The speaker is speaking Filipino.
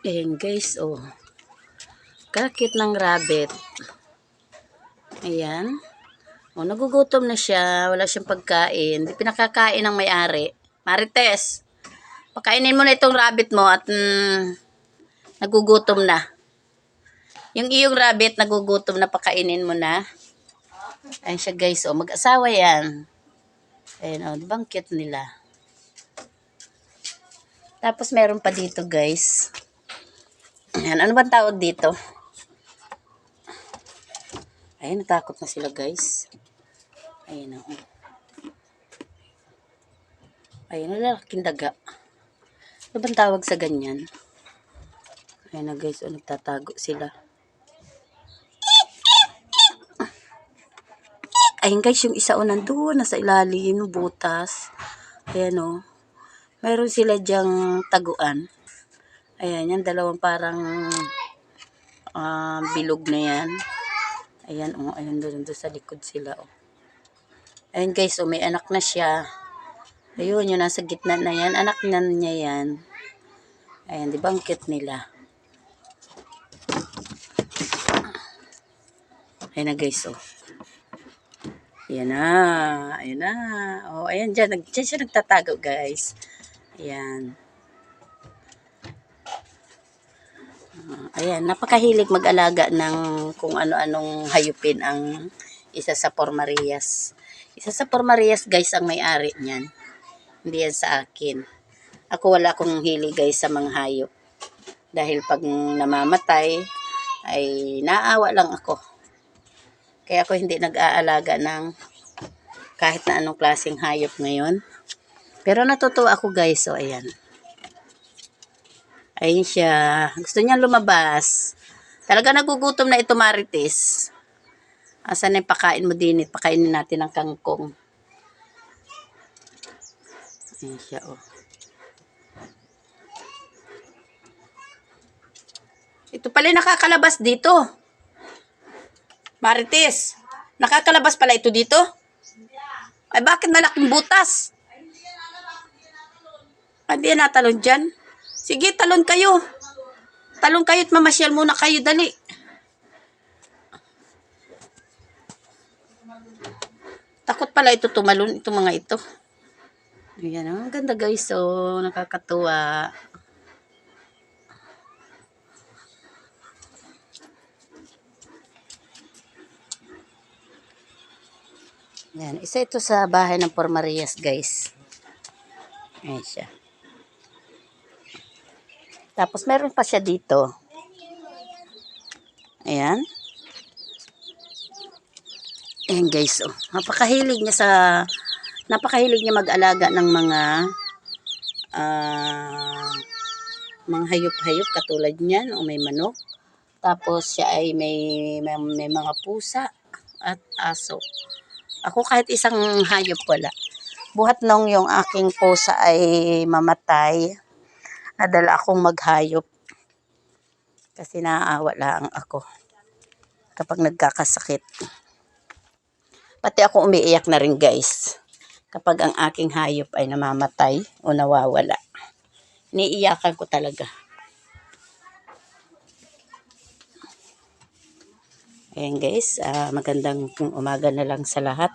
Ayan guys, oh. Kakit ng rabbit. Ayan. Oh, nagugutom na siya. Wala siyang pagkain. Hindi pinakakain ng may-ari. Marites, pakainin mo na itong rabbit mo at nagugutom na. Yung iyong rabbit, nagugutom na, pakainin mo na. Ayan siya guys, oh. Mag-asawa yan. Ayan, oh. Diba ang cute nila? Tapos meron pa dito guys. Ayan, ano bang tawag dito? Ayan, natakot na sila guys. Ayan, oh. Ayan, lalaking daga. Ano bang tawag sa ganyan? Ayan na guys, oh, nagtatago sila. Ayan guys, yung isa o nandun, nasa ilalim, butas. Ayan o. Mayroon sila dyang taguan. Ayan, yan, dalawang parang bilog na yan. Ayan o, ayan doon sa likod sila o. Ayan guys, o, may anak na siya. Ayun, yung nasa gitna na yan, anak na niya yan. Ayan, di ba ang cute nila? Ayan na guys, o. Ayan na. Ayan na. O, ayan dyan. Dyan siya nagtatago, guys. Ayan. Ayan. Napakahilig mag-alaga ng kung ano-anong hayupin ang isa sa Pormarias. Isa sa Pormarias, guys, ang may-ari niyan. Hindi yan sa akin. Ako wala akong hilig, guys, sa mga hayop. Dahil pag namamatay, ay naawa lang ako. Kaya ako hindi nag-aalaga ng kahit na anong klaseng hayop ngayon. Pero natutuwa ako guys. So, ayan. Ayun siya. Gusto niya lumabas. Talaga nagugutom na ito, Marites. Asan na yung pakain mo din? Pakainin natin ng kangkong. Ayun siya, oh. Ito pala nakakalabas dito. Marites, nakakalabas pala ito dito? Ay, bakit malaking butas? Ay, di natalon dyan. Sige, talon kayo. Talon kayo at mamasyal muna kayo, dali. Takot pala ito tumalon, itong mga ito. Ayan, ang ganda guys, so nakakatuwa. Ayan, isa ito sa bahay ng Pormarias guys. Ayan siya. Tapos meron pa siya dito. Ayan. Ayan guys, oh. Napakahilig niya mag-alaga ng mga hayop-hayop katulad niyan, o may manok. Tapos siya ay may mga pusa at aso. Ako kahit isang hayop wala. Buhat nung yung aking pusa ay mamatay, nadala akong maghayop. Kasi naaawa lang ako kapag nagkakasakit. Pati ako umiiyak na rin guys kapag ang aking hayop ay namamatay o nawawala. Iniiyakan ko talaga. Ayan guys, magandang umaga na lang sa lahat.